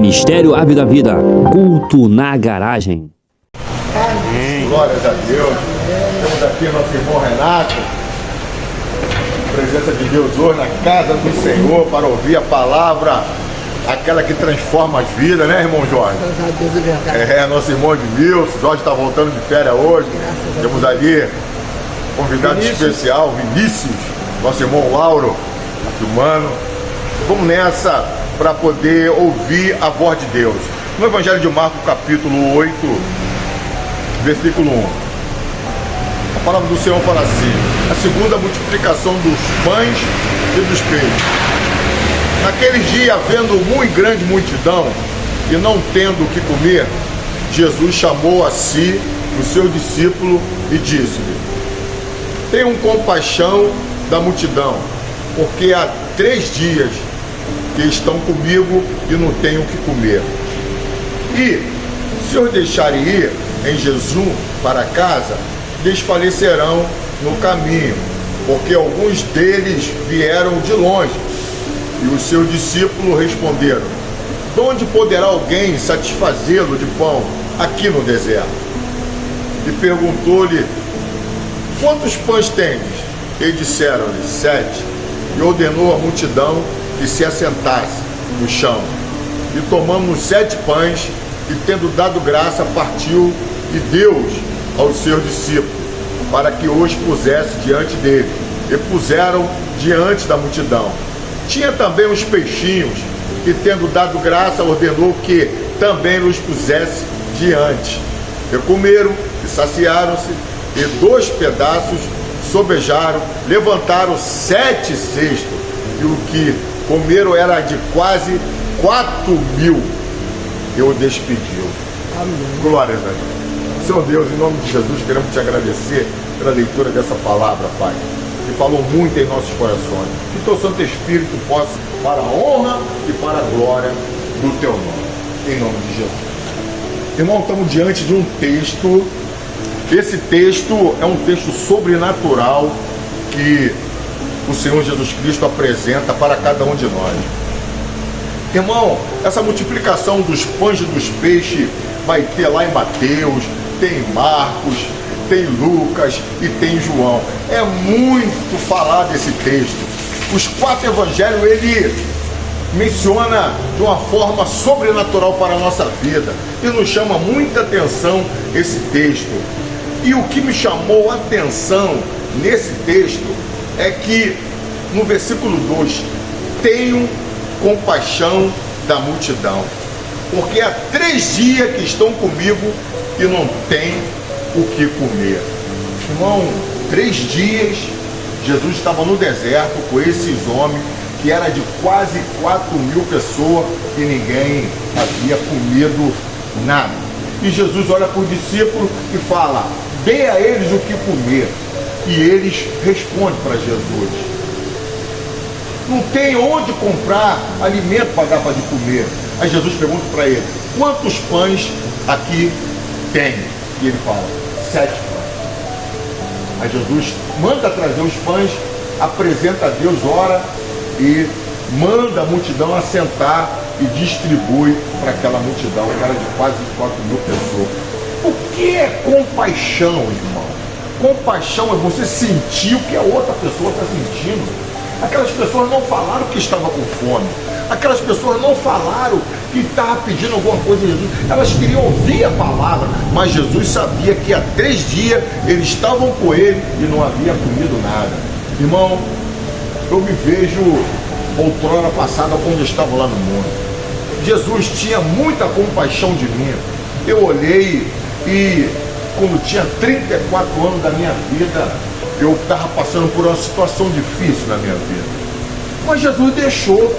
Ministério Árvore da Vida, culto na garagem. Glórias a Deus. Temos aqui nosso irmão Renato, presença de Deus hoje na casa do Senhor para ouvir a palavra, aquela que transforma as vidas, né, irmão Jorge? Graças a Deus, é verdade. Nosso irmão Edmilson, Jorge está voltando de férias hoje. Temos ali convidado especial, Vinícius, nosso irmão Lauro, filmando. Vamos nessa para poder ouvir a voz de Deus. No Evangelho de Marcos, capítulo 8, versículo 1. A palavra do Senhor fala assim: a segunda multiplicação dos pães e dos peixes. Naqueles dias, havendo muito grande multidão e não tendo o que comer, Jesus chamou a si o seu discípulo e disse-lhe: tenham compaixão da multidão, porque há 3 dias que estão comigo e não tenho o que comer. E se os deixarem ir em jejum para casa, desfalecerão no caminho, porque alguns deles vieram de longe. E os seus discípulos responderam: de onde poderá alguém satisfazê-lo de pão aqui no deserto? E perguntou-lhe: quantos pães tendes? E disseram-lhe: 7. E ordenou à multidão que se assentasse no chão. E tomando os 7 pães, e tendo dado graça, partiu e deu-os aos seus discípulos, para que os pusesse diante dele. E puseram diante da multidão. Tinha também os peixinhos, e tendo dado graça, ordenou que também os pusesse diante. E comeram, e saciaram-se, e 2 pedaços sobejaram, levantaram 7 cestos, e o que comeram era de quase 4.000. E o despediu. Amém. Glórias a Deus. Senhor Deus, em nome de Jesus, queremos te agradecer pela leitura dessa palavra, Pai, que falou muito em nossos corações. Que teu Santo Espírito possa, para a honra e para a glória do teu nome, em nome de Jesus. Irmão, estamos diante de um texto. Esse texto é um texto sobrenatural que o Senhor Jesus Cristo apresenta para cada um de nós. Irmão, essa multiplicação dos pães e dos peixes vai ter lá em Mateus, tem em Marcos, tem em Lucas e tem em João. É muito falar desse texto. Os 4 evangelhos ele menciona de uma forma sobrenatural para a nossa vida e nos chama muita atenção esse texto. E o que me chamou a atenção nesse texto é que no versículo 2, tenho compaixão da multidão, porque há 3 dias que estão comigo e não tem o que comer. Irmão, 3 dias Jesus estava no deserto com esses homens, que era de quase 4.000 pessoas, e ninguém havia comido nada. E Jesus olha para os discípulos e fala: dê a eles o que comer. E eles respondem para Jesus: não tem onde comprar alimento para dar para de comer. Aí Jesus pergunta para ele: quantos pães aqui tem? E ele fala: 7 pães. Aí Jesus manda trazer os pães, apresenta a Deus, ora e manda a multidão assentar e distribui para aquela multidão, que era de quase 4.000 pessoas. O que é compaixão, irmão? Compaixão é você sentir o que a outra pessoa está sentindo. Aquelas pessoas não falaram que estava com fome. Aquelas pessoas não falaram que estava pedindo alguma coisa a Jesus. Elas queriam ouvir a palavra, mas Jesus sabia que há 3 dias eles estavam com ele e não havia comido nada. Irmão, eu me vejo outrora passada quando eu estava lá no mundo. Jesus tinha muita compaixão de mim. Eu olhei e, quando tinha 34 anos da minha vida, eu estava passando por uma situação difícil na minha vida. Mas Jesus deixou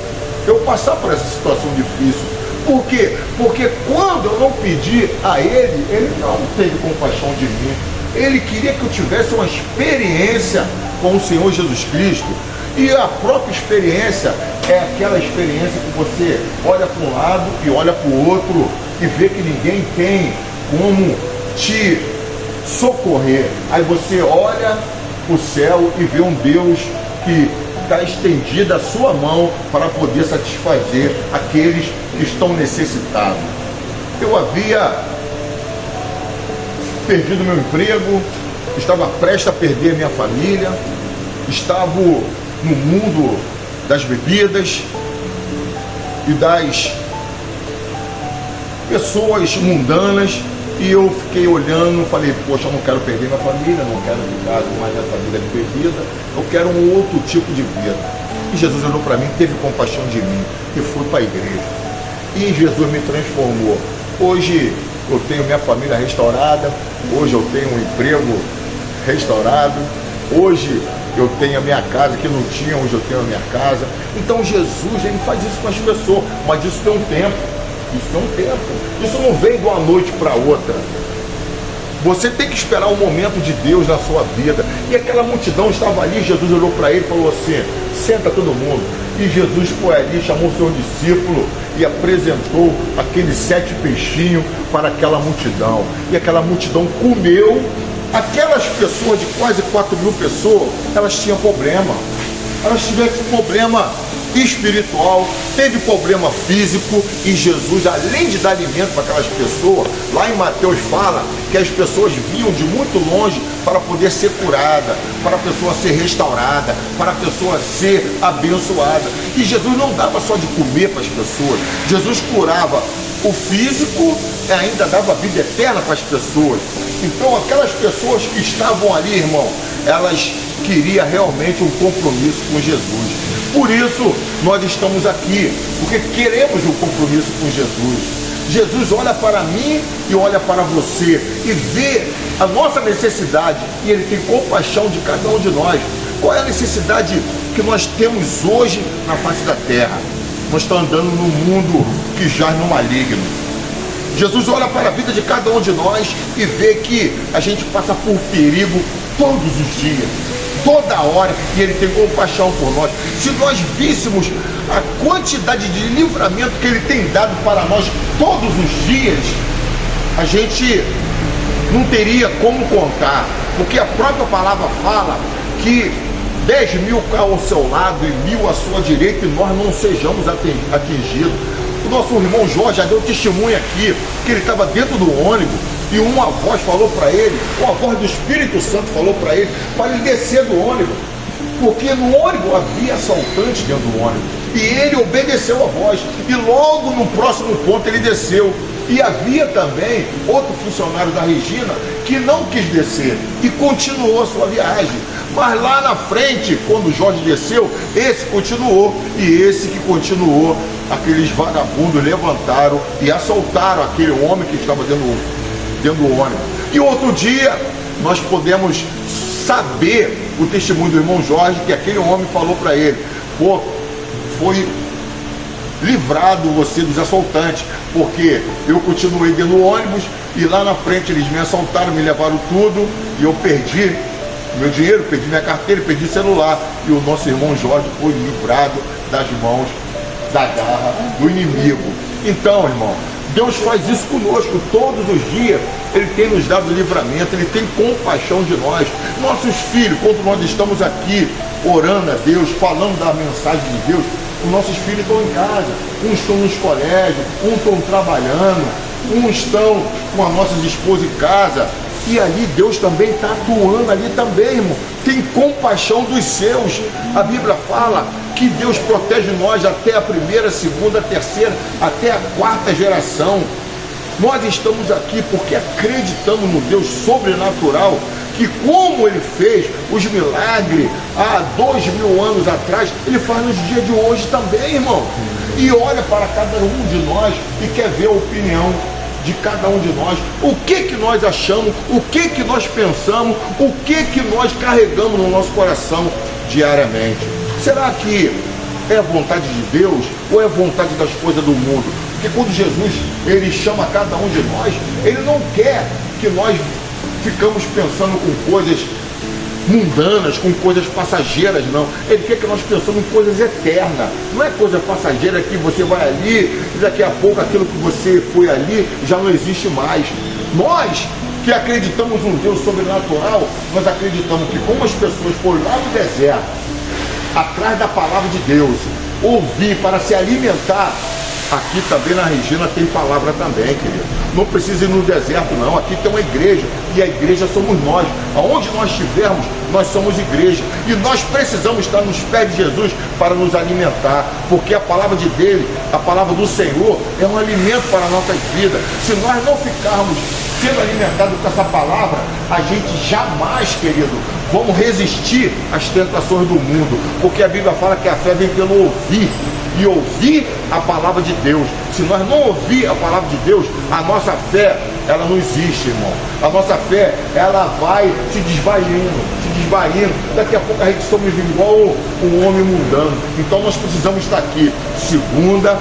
eu passar por essa situação difícil. Por quê? Porque quando eu não pedi a Ele, Ele não teve compaixão de mim. Ele queria que eu tivesse uma experiência com o Senhor Jesus Cristo. E a própria experiência é aquela experiência que você olha para um lado e olha para o outro e vê que ninguém tem como te socorrer. Aí você olha o céu e vê um Deus que está estendida a sua mão para poder satisfazer aqueles que estão necessitados. Eu havia perdido meu emprego, estava prestes a perder minha família, estava no mundo das bebidas e das pessoas mundanas, e eu fiquei olhando, falei, poxa, eu não quero perder minha família, não quero ficar mais nessa vida de bebida, eu quero um outro tipo de vida. E Jesus olhou para mim, teve compaixão de mim e fui para a igreja. E Jesus me transformou. Hoje eu tenho minha família restaurada, hoje eu tenho um emprego restaurado, hoje eu tenho a minha casa que não tinha, hoje eu tenho a minha casa. Então Jesus, ele faz isso com as pessoas, mas isso tem um tempo. Isso tem um tempo. Isso não vem de uma noite para outra. Você tem que esperar o momento de Deus na sua vida. E aquela multidão estava ali, Jesus olhou para ele e falou assim, senta todo mundo. E Jesus foi ali, chamou o seu discípulo e apresentou aqueles 7 peixinhos para aquela multidão. E aquela multidão comeu. Aquelas pessoas, de quase 4.000 pessoas, elas tinham problema. Elas tiveram problema espiritual, teve problema físico, e Jesus, além de dar alimento para aquelas pessoas, lá em Mateus fala que as pessoas vinham de muito longe para poder ser curada, para a pessoa ser restaurada, para a pessoa ser abençoada. E Jesus não dava só de comer para as pessoas, Jesus curava o físico e ainda dava vida eterna para as pessoas. Então aquelas pessoas que estavam ali, irmão, elas queriam realmente um compromisso com Jesus. Por isso nós estamos aqui, porque queremos um compromisso com Jesus. Jesus olha para mim e olha para você e vê a nossa necessidade, e Ele tem compaixão de cada um de nós. Qual é a necessidade que nós temos hoje na face da terra? Nós estamos andando num mundo que jaz no maligno. Jesus olha para a vida de cada um de nós e vê que a gente passa por perigo todos os dias, toda hora, e Ele tem compaixão por nós. Se nós víssemos a quantidade de livramento que Ele tem dado para nós todos os dias, a gente não teria como contar, porque a própria palavra fala que 10.000 ao seu lado e 1.000 à sua direita, e nós não sejamos atingidos. O nosso irmão Jorge já deu testemunho aqui, que ele estava dentro do ônibus, e uma voz falou para ele, uma voz do Espírito Santo falou para ele descer do ônibus, porque no ônibus havia assaltante dentro do ônibus, e ele obedeceu a voz, e logo no próximo ponto ele desceu. E havia também outro funcionário da Regina que não quis descer e continuou a sua viagem. Mas lá na frente, quando o Jorge desceu, esse continuou, e esse que continuou, aqueles vagabundos levantaram e assaltaram aquele homem que estava dentro do ônibus. E outro dia nós podemos saber o testemunho do irmão Jorge, que aquele homem falou para ele, pô, foi livrado você dos assaltantes, porque eu continuei dentro do ônibus e lá na frente eles me assaltaram, me levaram tudo e eu perdi meu dinheiro, perdi minha carteira, perdi o celular, e o nosso irmão Jorge foi livrado das mãos da garra do inimigo. Então, irmão, Deus faz isso conosco todos os dias. Ele tem nos dado livramento, Ele tem compaixão de nós. Nossos filhos, quando nós estamos aqui orando a Deus, falando da mensagem de Deus, os nossos filhos estão em casa, uns estão nos colégios, uns estão trabalhando, uns estão com as nossas esposas em casa, e ali Deus também está atuando ali também, irmão. Tem compaixão dos seus. A Bíblia fala que Deus protege nós até a primeira, segunda, terceira, até a quarta geração. Nós estamos aqui porque acreditamos no Deus sobrenatural, que como Ele fez os milagres há 2.000 anos atrás, Ele faz nos dias de hoje também, irmão. E olha para cada um de nós e quer ver a opinião de cada um de nós, o que nós achamos, o que nós pensamos, o que nós carregamos no nosso coração diariamente. Será que é a vontade de Deus ou é a vontade das coisas do mundo? Porque quando Jesus, Ele chama cada um de nós, Ele não quer que nós ficamos pensando com coisas mundanas, com coisas passageiras, não. Ele quer que nós pensamos em coisas eternas. Não é coisa passageira que você vai ali e daqui a pouco aquilo que você foi ali já não existe mais. Nós que acreditamos num Deus sobrenatural, nós acreditamos que como as pessoas foram lá no deserto, atrás da palavra de Deus, ouvir para se alimentar. Aqui também na Regina tem palavra também, querido. Não precisa ir no deserto não, aqui tem uma igreja, e a igreja somos nós. Aonde nós estivermos, nós somos igreja, e nós precisamos estar nos pés de Jesus para nos alimentar, porque a palavra de dele, a palavra do Senhor, é um alimento para a nossa vida. Se nós não ficarmos sendo alimentados com essa palavra, a gente jamais, querido, vamos resistir às tentações do mundo, porque a Bíblia fala que a fé vem pelo ouvir, e ouvir a palavra de Deus. Se nós não ouvir a palavra de Deus, a nossa fé, ela não existe, irmão. A nossa fé, ela vai se desvaindo, se desvaindo. Daqui a pouco a gente somos igual um homem mundano. Então nós precisamos estar aqui segunda,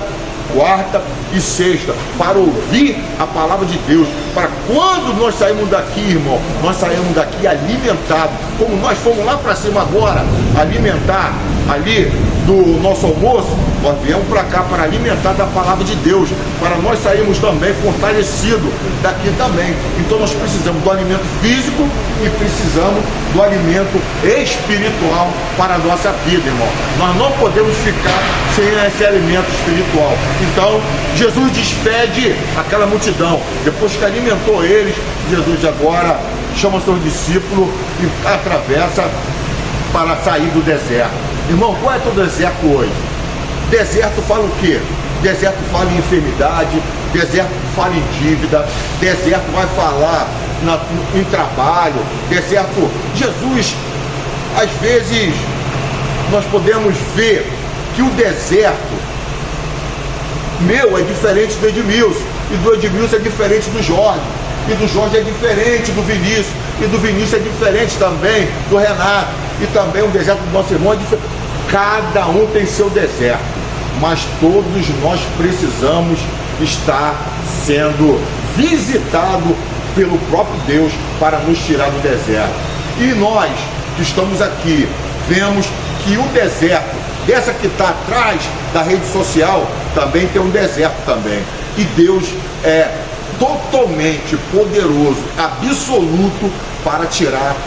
quarta e sexta para ouvir a palavra de Deus, para quando nós saímos daqui, irmão, nós saímos daqui alimentados, como nós fomos lá para cima agora alimentar ali do nosso almoço, nós viemos para cá para alimentar da palavra de Deus, para nós sairmos também fortalecidos daqui também. Então nós precisamos do alimento físico e precisamos do alimento espiritual para a nossa vida, irmão. Nós não podemos ficar sem esse alimento espiritual. Então Jesus despede aquela multidão, depois que alimentou eles, Jesus agora chama seus discípulos e atravessa para sair do deserto. Irmão, qual é o teu deserto hoje? Deserto fala o quê? Deserto fala em enfermidade, deserto fala em dívida, deserto vai falar em trabalho, deserto... Jesus, às vezes, nós podemos ver que o deserto meu é diferente do Edmilson, e do Edmilson é diferente do Jorge, e do Jorge é diferente do Vinícius, e do Vinícius é diferente também do Renato, e também o deserto do nosso irmão é diferente. Cada um tem seu deserto, mas todos nós precisamos estar sendo visitados pelo próprio Deus para nos tirar do deserto. E nós que estamos aqui, vemos que o deserto, dessa que está atrás da rede social, também tem um deserto também. E Deus é totalmente poderoso, absoluto, para tirar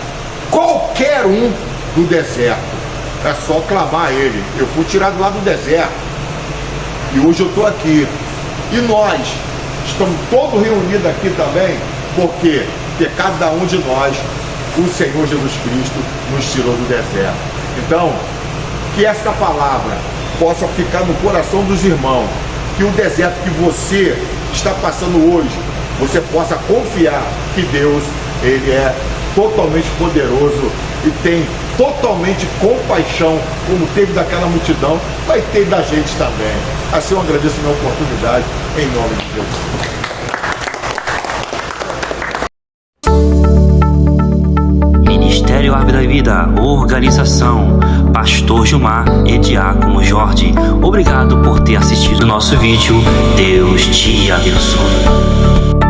qualquer um do deserto. É só clamar a Ele. Eu fui tirado lá do deserto e hoje eu estou aqui. E nós estamos todos reunidos aqui também, porque cada um de nós, o Senhor Jesus Cristo nos tirou do deserto. Então, que esta palavra possa ficar no coração dos irmãos, que o deserto que você está passando hoje, você possa confiar que Deus, Ele é totalmente poderoso e tem totalmente compaixão, como teve daquela multidão, vai ter da gente também. Assim eu agradeço a minha oportunidade, em nome de Deus. Ministério Árvore da Vida, organização, Pastor Gilmar e Diácono Jorge. Obrigado por ter assistido o nosso vídeo. Deus te abençoe.